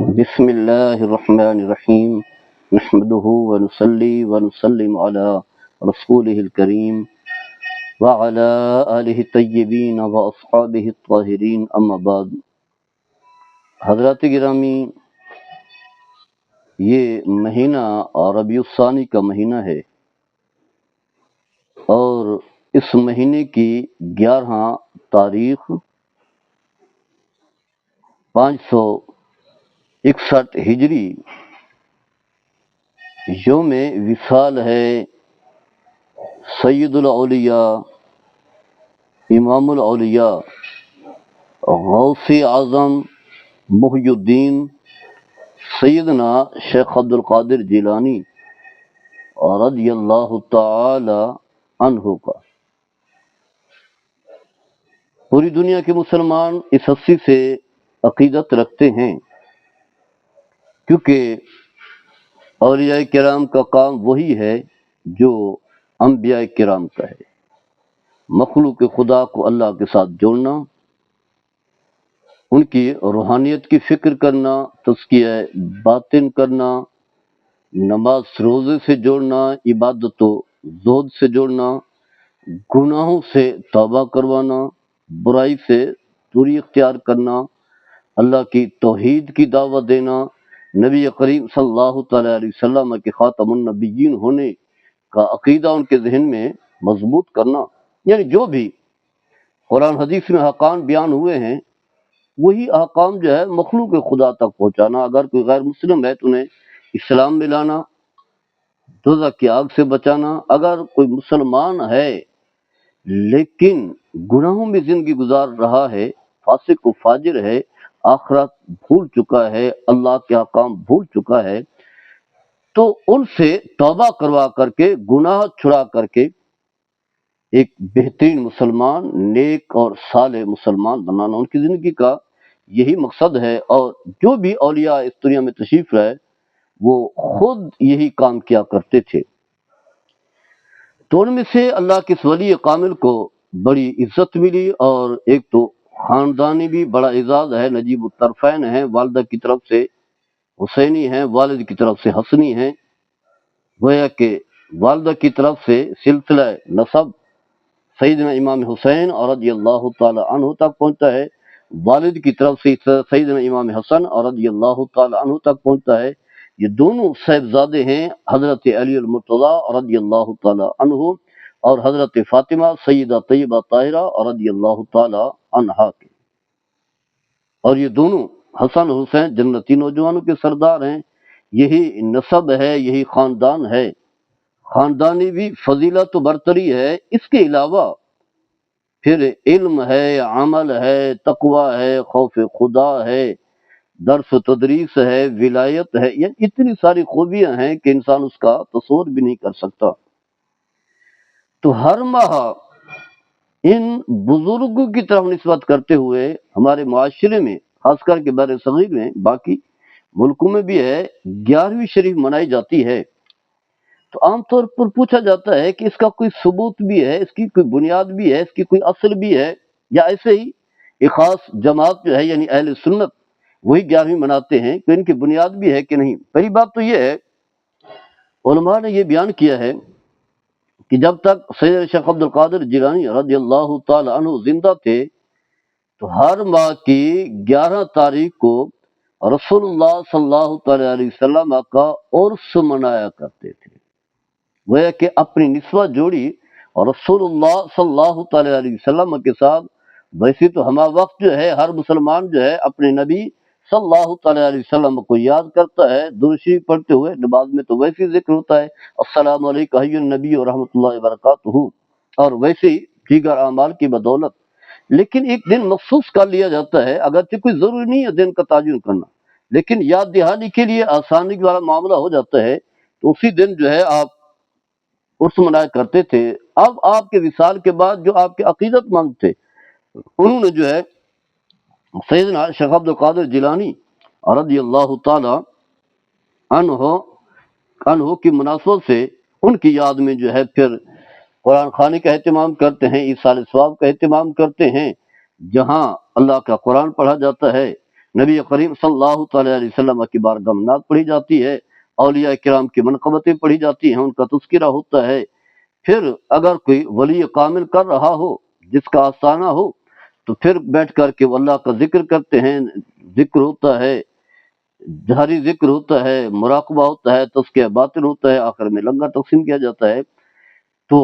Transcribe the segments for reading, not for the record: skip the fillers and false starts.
بسم اللہ الرحمن الرحیم نحمده ونصلی ونسلم علی رسولہ الکریم وعلی آلہ الطیبین واصحابہ الطاہرین اما بعد۔ حضرات گرامی، یہ مہینہ ربیع الثانی کا مہینہ ہے اور اس مہینے کی 11 تاریخ 561 ہجری یوم وصال ہے سید الاولیاء امام الاولیاء غوث اعظم محی الدین سیدنا شیخ عبد القادر جیلانی رضی اللہ تعالی عنہ کا۔ پوری دنیا کے مسلمان اس ہستی سے عقیدت رکھتے ہیں، کیونکہ اولیاء کرام کا کام وہی ہے جو انبیاء کرام کا ہے، مخلوق خدا کو اللہ کے ساتھ جوڑنا، ان کی روحانیت کی فکر کرنا، تزکیہ باطن کرنا، نماز روزے سے جوڑنا، عبادت و زہد سے جوڑنا، گناہوں سے توبہ کروانا، برائی سے دوری اختیار کرنا، اللہ کی توحید کی دعوت دینا، نبی کریم صلی اللہ تعالیٰ علیہ وسلم کے خاتم النبیین ہونے کا عقیدہ ان کے ذہن میں مضبوط کرنا، یعنی جو بھی قرآن حدیث میں احکام بیان ہوئے ہیں وہی احکام جو ہے مخلوق خدا تک پہنچانا۔ اگر کوئی غیر مسلم ہے تو انہیں اسلام میں لانا، دوزخ کی آگ سے بچانا۔ اگر کوئی مسلمان ہے لیکن گناہوں میں زندگی گزار رہا ہے، فاسق و فاجر ہے، آخرت بھول چکا ہے، اللہ کے احکام بھول چکا ہے، تو ان سے توبہ کروا کر کے، گناہ چھڑا کر کے ایک بہترین مسلمان، نیک اور صالح مسلمان بنانا ان کی زندگی کا یہی مقصد ہے۔ اور جو بھی اولیاء اس دنیا میں تشریف لائے وہ خود یہی کام کیا کرتے تھے۔ تو ان میں سے اللہ کے اس ولی کامل کو بڑی عزت ملی، اور ایک تو خاندانی بھی بڑا اعزاز ہے، نجیب الطرفین ہیں، والدہ کی طرف سے حسینی ہیں، والد کی طرف سے حسنی ہیں، گویا کہ والدہ کی طرف سے سلسلہ نسب سیدنا امام حسین اور رضی اللہ تعالی عنہ تک پہنچتا ہے، والد کی طرف سے سیدنا امام حسن اور رضی اللہ تعالی عنہ تک پہنچتا ہے۔ یہ دونوں صاحبزادے ہیں حضرت علی المرتضیٰ رضی اللہ تعالی عنہ اور حضرت فاطمہ سیدہ طیبہ طاہرہ رضی اللہ تعالی عنہا کے، اور یہ دونوں حسن حسین جنتی نوجوانوں کے سردار ہیں۔ یہی نسب ہے، یہی خاندان ہے، خاندانی بھی فضیلت و برتری ہے۔ اس کے علاوہ پھر علم ہے، عمل ہے، تقوی ہے، خوف خدا ہے، درس و تدریس ہے، ولایت ہے، یہ اتنی ساری خوبیاں ہیں کہ انسان اس کا تصور بھی نہیں کر سکتا۔ تو ہر ماہ ان بزرگوں کی طرف نسبت کرتے ہوئے ہمارے معاشرے میں، خاص کر کے بر صغیر میں، باقی ملکوں میں بھی ہے، 11ویں شریف منائی جاتی ہے۔ تو عام طور پر پوچھا جاتا ہے کہ اس کا کوئی ثبوت بھی ہے، اس کی کوئی بنیاد بھی ہے، اس کی کوئی اصل بھی ہے، یا ایسے ہی ایک خاص جماعت جو ہے یعنی اہل سنت وہی 11ویں مناتے ہیں، تو ان کی بنیاد بھی ہے کہ نہیں؟ پہلی بات تو یہ ہے، علماء نے یہ بیان کیا ہے کہ جب تک سید شیخ عبد القادر جیلانی رضی اللہ تعالی عنہ زندہ تھے تو ہر ماہ کی 11 تاریخ کو رسول اللہ صلی اللہ تعالی علیہ وسلم کا عرس منایا کرتے تھے، گویا کہ اپنی نسبت جوڑی اور رسول اللہ صلی اللہ تعالی علیہ وسلم کے ساتھ۔ ویسے تو ہمہ وقت جو ہے ہر مسلمان جو ہے اپنے نبی صلی اللہ تعالی علیہ وسلم کو یاد کرتا ہے، درود شریف پڑھتے ہوئے، نماز میں تو ویسے ہی ذکر ہوتا ہے السلام علیکم ایھا النبی و رحمۃ اللہ وبرکاتہ، اور ویسے ہی دیگر اعمال کی بدولت۔ لیکن ایک دن مخصوص کر لیا جاتا ہے، اگرچہ کوئی ضروری نہیں ہے دن کا تعین کرنا، لیکن یاد دہانی کے لیے آسانی والا معاملہ ہو جاتا ہے، تو اسی دن جو ہے آپ عرس منایا کرتے تھے۔ اب آپ کے وصال کے بعد جو آپ کے عقیدت مند تھے انہوں نے جو ہے سیدنا شیخ عبد القادر جیلانی رضی اللہ تعالی عنہ کی مناسبت سے ان کی یاد میں جو ہے پھر قرآن خوانی کا اہتمام کرتے ہیں، ایصال ثواب کا اہتمام کرتے ہیں، جہاں اللہ کا قرآن پڑھا جاتا ہے، نبی کریم صلی اللہ تعالیٰ علیہ وسلم کی بارگاہ میں نعت پڑھی جاتی ہے، اولیاء کرام کی منقبتیں پڑھی جاتی ہیں، ان کا تذکرہ ہوتا ہے۔ پھر اگر کوئی ولی کامل کر رہا ہو جس کا آستانہ ہو تو پھر بیٹھ کر کے وہ اللہ کا ذکر کرتے ہیں، ذکر ہوتا ہے، جہری ذکر ہوتا ہے، مراقبہ ہوتا ہے، تزکیہ باطن ہوتا ہے، آخر میں لنگر تقسیم کیا جاتا ہے۔ تو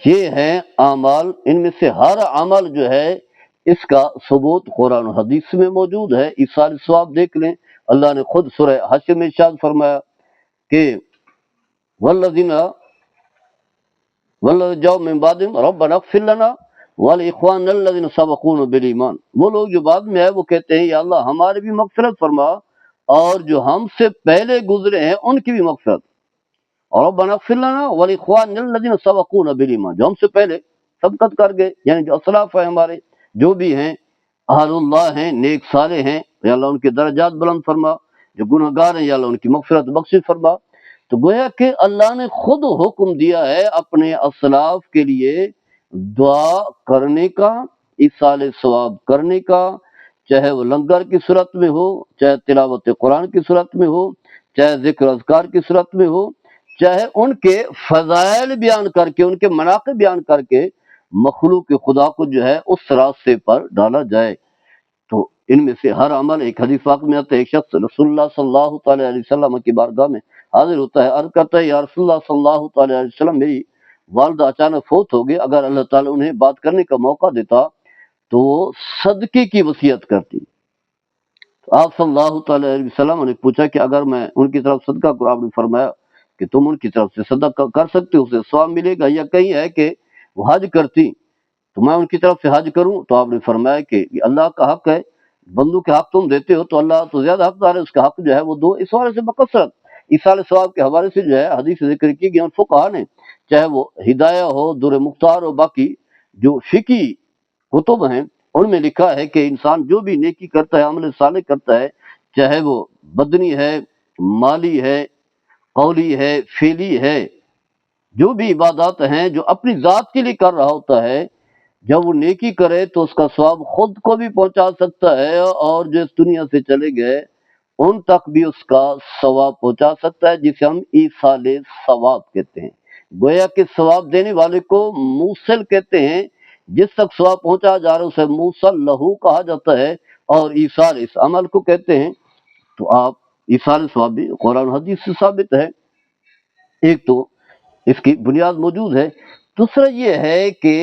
یہ ہیں اعمال، ان میں سے ہر عمل جو ہے اس کا ثبوت قرآن و حدیث میں موجود ہے۔ ایصال ثواب دیکھ لیں، اللہ نے خود سورہ حشر میں ارشاد فرمایا کہ والذین جاؤ من بعدہم ربنا اغفر لنا ولاخواننا الذین سبقونا بالایمان، وہ لوگ جو بعد میں آئے وہ کہتے ہیں یا اللہ ہماری بھی مغفرت فرما اور جو ہم سے پہلے گزرے ہیں ان کی بھی مغفرت، اور ربنا اغفر لنا ولاخواننا الذین سبقونا بالایمان، جو ہم سے پہلے سبقت کر گئے، یعنی جو اسلاف ہیں ہمارے، جو بھی ہیں اہل اللہ ہیں، نیک صالح ہیں، یا اللہ ان کے درجات بلند فرما، جو گناہ گار ہیں یا اللہ ان کی مغفرت بخشش فرما۔ تو گویا کہ اللہ نے خود حکم دیا ہے اپنے اسلاف کے لیے دعا کرنے کا، ایصال ثواب کرنے کا، چاہے وہ لنگر کی صورت میں ہو، چاہے تلاوت قرآن کی صورت میں ہو، چاہے ذکر اذکار کی صورت میں ہو، چاہے ان کے فضائل بیان کر کے، ان کے مناقب بیان کر کے مخلوق خدا کو جو ہے اس راستے پر ڈالا جائے۔ تو ان میں سے ہر عمل، ایک حدیث پاک میں آتا ہے ایک شخص رسول اللہ صلی اللہ تعالیٰ علیہ وسلم کی بارگاہ میں حاضر ہوتا ہے، عرض کرتا ہے یا رسول اللہ صلی اللہ تعالیٰ علیہ وسلم میری والدہ اچانک فوت ہو گئی، اگر اللہ تعالیٰ انہیں بات کرنے کا موقع دیتا تو وہ صدقے کی وصیت کرتی۔ تو آپ صلی اللہ تعالیٰ علیہ وسلم نے پوچھا کہ اگر میں ان کی طرف صدقہ کروں، آپ نے فرمایا کہ تم ان کی طرف سے صدقہ کر سکتے ہو، اسے ثواب ملے گا، یا کہیں ہے کہ وہ حج کرتی تو میں ان کی طرف سے حج کروں، تو آپ نے فرمایا کہ یہ اللہ کا حق ہے، بندوں کے حق تم دیتے ہو تو اللہ تو زیادہ حقدار ہے، اس کا حق جو ہے وہ دو۔ اس حوالے سے بکثرت ایصال ثواب کے حوالے سے جو ہے حدیث ذکر کی گئی، اور فقہا نے چاہے وہ ہدایہ ہو، در مختار ہو، باقی جو فقی کتب ہیں ان میں لکھا ہے کہ انسان جو بھی نیکی کرتا ہے، عمل صالح کرتا ہے، چاہے وہ بدنی ہے، مالی ہے، قولی ہے، فعلی ہے، جو بھی عبادات ہیں جو اپنی ذات کے لیے کر رہا ہوتا ہے، جب وہ نیکی کرے تو اس کا ثواب خود کو بھی پہنچا سکتا ہے، اور جو اس دنیا سے چلے گئے ان تک بھی اس کا ثواب پہنچا سکتا ہے، جسے ہم ایصال ثواب کہتے ہیں۔ گویا کہ ثواب دینے والے کو موصل کہتے ہیں، جس تک ثواب پہنچا جا رہا ہے اسے موصل لہو کہا جاتا ہے، اور ایصال اس عمل کو کہتے ہیں۔ تو آپ ایصال ثواب بھی قرآن حدیث سے ثابت ہے۔ ایک تو اس کی بنیاد موجود ہے، دوسرا یہ ہے کہ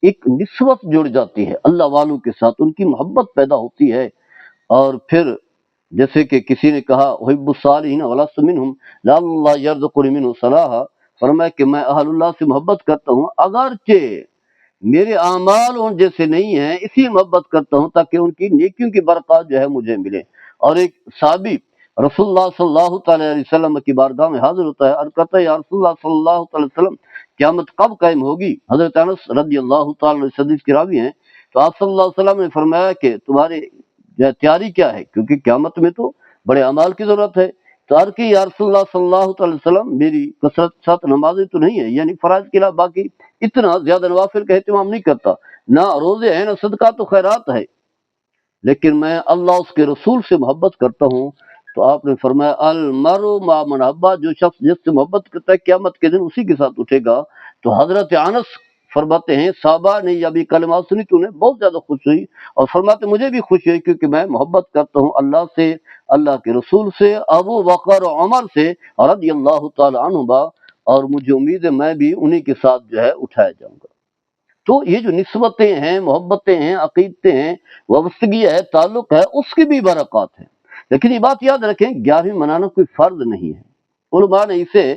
ایک نسبت جڑ جاتی ہے اللہ والوں کے ساتھ، ان کی محبت پیدا ہوتی ہے، اور پھر جیسے کہ کسی نے کہا احب الصالحین ولست منہم لعل اللہ یرزقنی منہ صلاحا، فرمایا کہ میں اہل اللہ سے محبت کرتا ہوں اگرچہ میرے اعمال ان جیسے نہیں ہیں، اسی لیے محبت کرتا ہوں تاکہ ان کی نیکیوں کی برکات جو ہے مجھے ملے۔ اور ایک صحابی رسول اللہ صلی اللہ تعالیٰ علیہ وسلم کی بارگاہ میں حاضر ہوتا ہے، عرض کرتا ہے یا رسول اللہ صلی اللہ تعالیٰ علیہ وسلم قیامت کب قائم ہوگی؟ حضرت انس رضی اللہ تعالیٰ عنہ حدیث کے راوی ہیں، تو آپ صلی اللہ علیہ وسلم نے فرمایا کہ تمہاری تیاری کیا ہے، کیونکہ قیامت میں تو بڑے اعمال کی ضرورت ہے۔ تو عرض کی یا رسول اللہ صلی اللہ تعالیٰ علیہ وسلم میری کثرت ساتھ نمازیں تو نہیں ہے، یعنی فرائض کے علاوہ باقی اتنا زیادہ نوافل کا اہتمام نہیں کرتا، نہ روزے ہیں نہ صدقہ تو خیرات ہے، لیکن میں اللہ اس کے رسول سے محبت کرتا ہوں۔ تو آپ نے فرمایا المرء مع من احب، جو شخص جس سے محبت کرتا ہے قیامت کے دن اسی کے ساتھ اٹھے گا۔ تو حضرت انس فرماتے ہیں صحابہ نے یہ بھی کلمات سنی تو انہیں بہت زیادہ خوش ہوئی، اور فرماتے مجھے بھی خوشی ہوئی کیونکہ میں محبت کرتا ہوں اللہ سے، اللہ کے رسول سے، ابو بکر و عمر سے رضی اللہ تعالی عنہما، اور مجھے امید ہے میں بھی انہی کے ساتھ جو ہے اٹھایا جاؤں گا۔ تو یہ جو نسبتیں ہیں، محبتیں ہیں، عقیدتیں ہیں، وابستگی ہے، تعلق ہے، اس کی بھی برکات ہیں۔ لیکن یہ بات یاد رکھیں 11ویں منانا کوئی فرض نہیں ہے، علماء نے اسے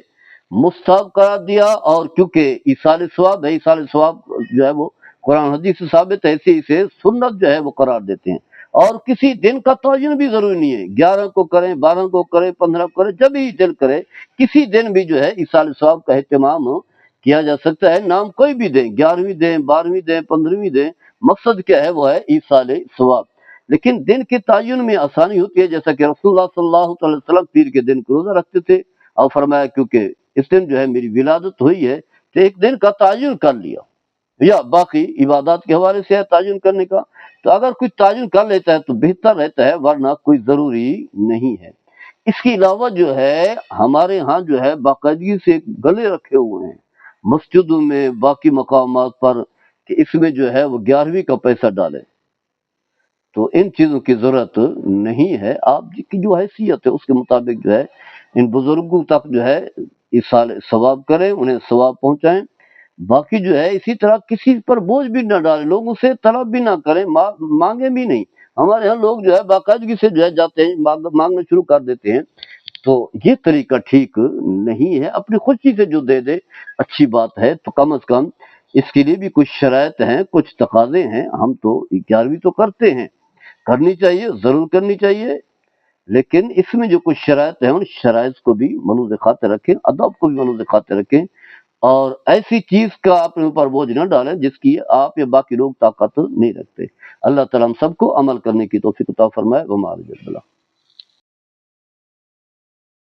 مستحب قرار دیا، اور کیونکہ ایصال ثواب ہے، ایصال ثواب جو ہے وہ قرآن حدیث سے ثابت ہے، اسے سنت جو ہے وہ قرار دیتے ہیں۔ اور کسی دن کا تعین بھی ضروری نہیں ہے، 11 کو کریں، 12 کو کریں، 15 کو کریں، جب ہی دل کرے کسی دن بھی جو ہے ایصال ثواب کا اہتمام کیا جا سکتا ہے، نام کوئی بھی دیں، 11ویں دیں، 12ویں دیں، 15ویں دیں، مقصد کیا ہے وہ ہے ایصال ثواب۔ لیکن دن کے تعین میں آسانی ہوتی ہے، جیسا کہ رسول اللہ صلی اللہ علیہ وسلم پیر کے دن کو روزہ رکھتے تھے، اور فرمایا کیونکہ اس دن جو ہے میری ولادت ہوئی ہے تو ایک دن کا تعین کر لیا، یا باقی عبادات کے حوالے سے ہے تعین کرنے کا، تو اگر کوئی تعین کر لیتا ہے تو بہتر رہتا ہے، ورنہ کوئی ضروری نہیں ہے۔ اس کے علاوہ جو ہے ہمارے ہاں جو ہے باقاعدگی سے گلے رکھے ہوئے ہیں مسجدوں میں، باقی مقامات پر، کہ اس میں جو ہے وہ 11ویں کا پیسہ ڈالے۔ تو ان چیزوں کی ضرورت نہیں ہے، آپ کی جو حیثیت ہے اس کے مطابق جو ہے ان بزرگوں تک جو ہے ایصال ثواب کریں، انہیں ثواب پہنچائیں۔ باقی جو ہے اسی طرح کسی پر بوجھ بھی نہ ڈالیں، لوگوں سے طلب بھی نہ کریں، مانگیں بھی نہیں۔ ہمارے یہاں لوگ جو ہے باقاعدگی سے جو ہے جاتے ہیں، مانگنا شروع کر دیتے ہیں، تو یہ طریقہ ٹھیک نہیں ہے۔ اپنی خوشی سے جو دے دے اچھی بات ہے، تو کم از کم اس کے لیے بھی کچھ شرائط ہیں، کچھ تقاضے ہیں۔ ہم تو 11ویں تو کرتے ہیں، کرنی چاہیے، ضرور کرنی چاہیے، لیکن اس میں جو کچھ شرائط ہیں ان شرائط کو بھی ملحوظ خاطر رکھیں، ادب کو بھی ملحوظ خاطر رکھیں، اور ایسی چیز کا اپنے اوپر بوجھ نہ ڈالیں جس کی آپ یا باقی لوگ طاقت نہیں رکھتے۔ اللہ تعالیٰ ہم سب کو عمل کرنے کی توفیق عطا فرمائے۔ وما علینا الا البلاغ۔